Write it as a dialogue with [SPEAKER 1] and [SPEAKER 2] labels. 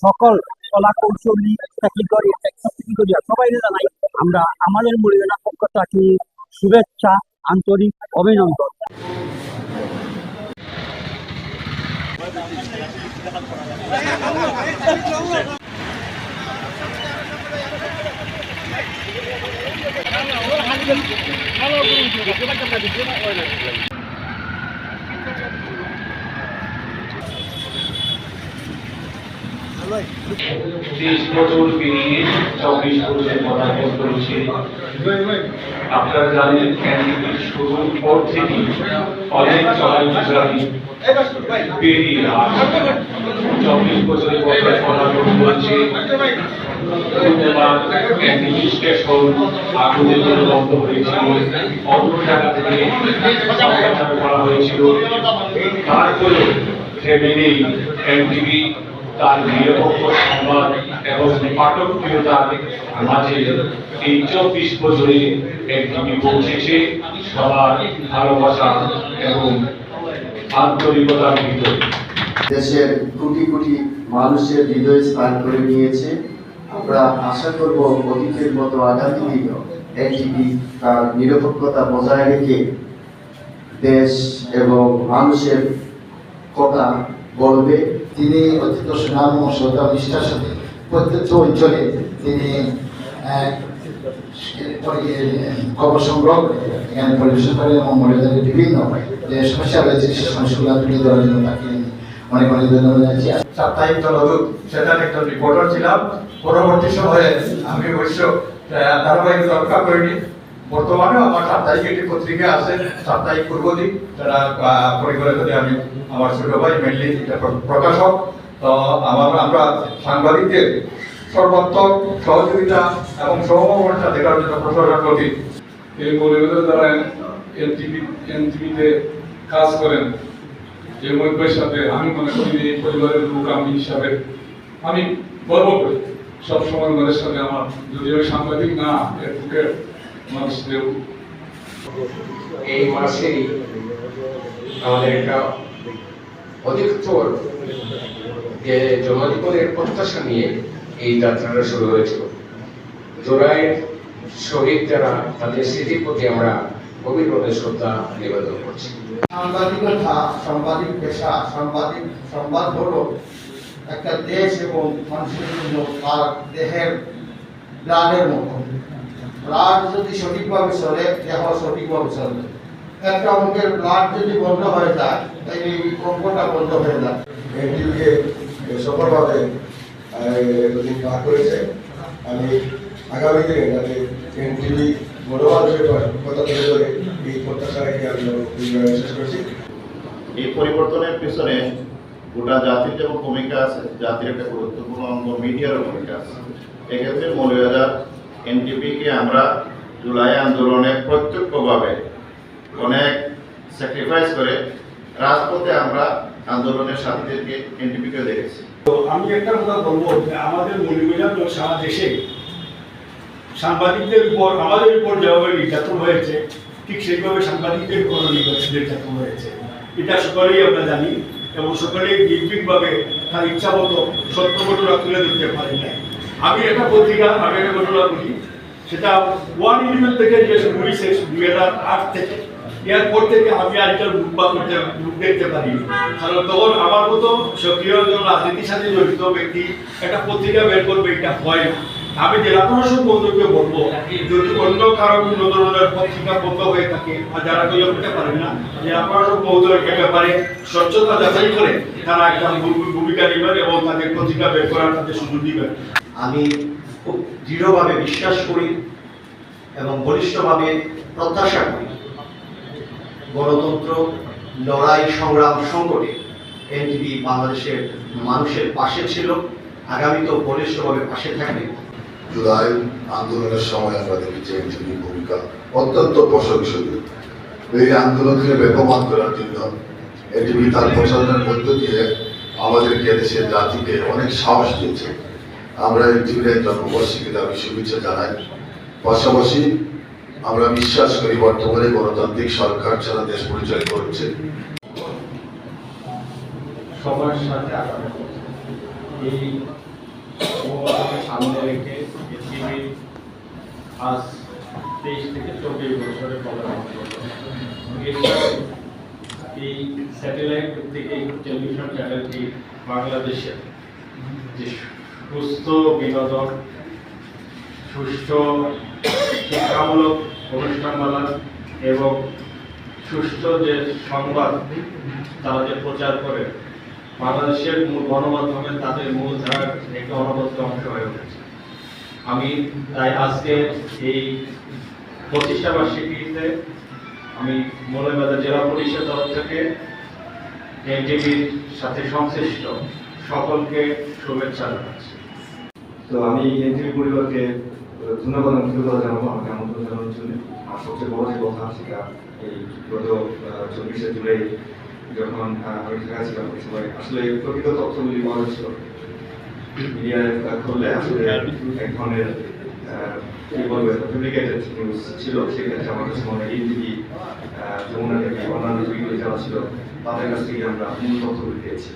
[SPEAKER 1] সকল কলা কৌশলী চাকরি সবাই জানাই আমরা আমাদের মরিগানা পক্ষ থেকে শুভেচ্ছা, আন্তরিক অভিনন্দন।
[SPEAKER 2] আপনারা জানেন শুরুর পর থেকে অনেক চলাফেরা পেরিয়ে 24 বছরের পথে পদার্পণ করেছে। আগুনের জন্য বন্ধ হয়েছিল, অন্য জায়গা থেকে করা হয়েছিল। তারপরে ফ্যামিলি এনটিভি তার নিরপেক্ষ সংবাদ এবং পাঠক প্রিয়তার মাঝে এই 24 বছরে এনটিভি পৌঁছেছে সবার ভালোবাসা এবং আন্তরিকতার ভিতরে।
[SPEAKER 3] দেশের কোটি কোটি মানুষের হৃদয় স্থান করে নিয়েছে। আমরা আশা করব অতীতের মতো আগামী দিনেও এনটিভি তার নিরপেক্ষতা বজায় রেখে দেশ এবং মানুষের কথা বলবে।
[SPEAKER 4] তিনি অত্যন্ত সুনাম ও শ্রদ্ধা নিষ্ঠার সাথে প্রত্যেক অঞ্চলে তিনি খবর সংগ্রহ করে এখানে পরিবেশন করেন এবং মহিলাদের বিভিন্ন যে সমস্যা রয়েছে সে সমস্যাগুলো তুলে ধরার জন্য তাকে অনেক অনেক ধন্যবাদ জানাচ্ছি।
[SPEAKER 5] সাপ্তাহিক জলদূত সেটার একজন রিপোর্টার ছিলাম। পরবর্তী সময়ে আমি অবশ্য ধারাবাহিকতা রক্ষা করিনি। বর্তমানেও আমার সাপ্তাহিক একটি পত্রিকা আছে, সাপ্তাহিক পূর্বদিক, যারা পরিকল্পিত আমি আমার ছোট ভাই মেনলি প্রকাশক। তো আমরা সাংবাদিকদের সর্বাত্মক সহযোগিতা এবং সহমর্মিতা দেখার জন্য প্রশংসা করি।
[SPEAKER 2] এই মৌলবাদের দ্বারা এনটিভিতে কাজ করেন এই মহিলার সাথে আমি মনে করি এই পরিবারের লোক আমি হিসাবে আমি গর্ব করি। সবসময় ওনাদের সাথে আমার যদিও সাংবাদিক না এর বুকের মানুষদের
[SPEAKER 6] এই মাসেই আমাদের একটা অধিকতর যে জনজীবনের প্রত্যাশা নিয়ে এই যাত্রাটা শুরু হয়েছিল। জোড়াইয়ের শহীদ যারা তাদের স্মৃতির প্রতি আমরা গভীরভাবে শ্রদ্ধা নিবেদন করছি।
[SPEAKER 4] সাংবাদিকতা, সাংবাদিক পেশা, সংবাদ হলো একটা দেশ এবং মানুষের জন্য তার দেহের ব্লাডের মতো। ব্লাড যদি সঠিকভাবে চলে, দেহ সঠিকভাবে চলবে। একটা অঙ্কের ব্লাড যদি বন্ধ হয়ে যায়, তাহলে এই অঙ্কটা বন্ধ হয়ে যায়।
[SPEAKER 5] এনটিভিকে সফলভাবে পার করেছে। আমি আগামী দিনে যাতে এনটিভি মনোবল কথা তুলে ধরে এই প্রত্যাশা রেখে আমি শেষ করছি।
[SPEAKER 7] এই পরিবর্তনের পিছনে গোটা জাতির যেমন ভূমিকা আছে, জাতির একটা গুরুত্বপূর্ণ অঙ্গ মিডিয়ারও ভূমিকা আছে। এক্ষেত্রে মৌলবাজার এনটিভিকে আমরা জুলাই আন্দোলনে প্রত্যক্ষভাবে অনেক স্যাক্রিফাইস করে রাজপথে আমরা আন্দোলনের সাথীদেরকে এনটিভিকে দেখেছি।
[SPEAKER 8] তো আমি একটা কথা বলবো যে আমাদের মৌলবাজার তো সারা দেশে সাংবাদিকদের উপর আমাদের উপর যেভাবে নির্যাতন হয়েছে, ঠিক সেইভাবে সাংবাদিকদের উপর নির্যাতন হয়েছে। এটা সকলেই আমরা জানি এবং সকলেই নির্ভীকভাবে তার ইচ্ছা মতো সত্য ঘটনা তুলে ধরতে পারি না। আমি একটা ঘটনা বলি, সেটা 111 থেকে যে শুরু হয়েছে 2008 থেকে, এরপর থেকে আমি আর এটা মুখ দেখতে পারিনি। কারণ তখন আমার মতো সক্রিয় রাজনীতির সাথে জড়িত ব্যক্তি একটা পত্রিকা বের করবে, এটা হয় না। আমি জেলা প্রশাসন বন্ধুকে বলবো, যদি অন্য কারো কোনো ধরনের পত্রিকা বন্ধ হয়ে থাকে বা যারা তৈরি করতে পারেন না, জেলা প্রশাসন মহোদয়ের ব্যাপারে স্বচ্ছতা যাচাই করে তারা একটা ভূমিকা নেবেন এবং তাদের পত্রিকা বের করার তাদের সুযোগ দিবেন।
[SPEAKER 3] আমি খুব দৃঢ়ভাবে বিশ্বাস করি এবং বলিষ্ঠভাবে প্রত্যাশা করি গণতন্ত্র লড়াই সংগ্রাম সংকটে এনটিভি বাংলাদেশের মানুষের পাশে ছিল, আগামীতেও বলিষ্ঠভাবে পাশে থাকবে।
[SPEAKER 9] জুলাই আন্দোলনের সময় আমরা দেখেছি এনটিভির ভূমিকা অত্যন্ত প্রশংসনীয়। এই আন্দোলনকে বেগবান করার জন্য এনটিভি তার প্রচারণার মধ্য দিয়ে আমাদেরকে দেশের জাতিকে অনেক সাহস দিয়েছে। আমরা এনটিভির জন্মবার্ষিকীতে আমি শুভেচ্ছা জানাই। পাশাপাশি আমরা বিশ্বাস করি বর্তমানে গণতান্ত্রিক সরকার ছাড়া দেশ পরিচালিত হচ্ছে।
[SPEAKER 5] সময়ের সাথে এই
[SPEAKER 10] বঙ্গবন্ধুকে সামনে রেখে এনটিভি আজ 23 থেকে 24 বছরে পদার্পণ করবে। এই স্যাটেলাইট ভিত্তিক এই টেলিভিশন চ্যানেলটি বাংলাদেশের যে সুস্থ বিনোদন, সুষ্ঠু শিক্ষামূলক অনুষ্ঠানমালা এবং সুষ্ঠু যে সংবাদ তারা যে প্রচার করে, বাংলাদেশের গণমাধ্যমে তাদের মূলধারার একটি অনবদ্য অংশ হয়ে উঠেছে। আমি তাই আজকে এই প্রতিষ্ঠা বার্ষিকীতে আমি মৌলভীবাজার জেলা পরিষদের তরফ থেকে এনটিভির সাথে সংশ্লিষ্ট সকলকে শুভেচ্ছা জানাচ্ছি।
[SPEAKER 11] তো আমি এনটিভি পরিবারকে ধন্যবাদ এবং কৃতজ্ঞতা জানাবো আমাকে আমন্ত্রণ জানানোর জন্য। আর সবচেয়ে বড় যে কথা সেটা এই গত 24শে জুলাই যখন আমি ঢাকা ছিলাম ওই সময় আসলে প্রকৃত তথ্যগুলি পাওয়া যাচ্ছিল মিডিয়ায় খুললে আসলে এক ধরনের কি বলবো ডুপ্লিকেটেড নিউজ ছিল। সেক্ষেত্রে আমার কাছে মনে হয় এনটিভি, যমুনা টিভি, অন্যান্য টিভিগুলি যারা ছিল তাদের কাছ থেকে আমরা মূল তথ্যগুলি পেয়েছি।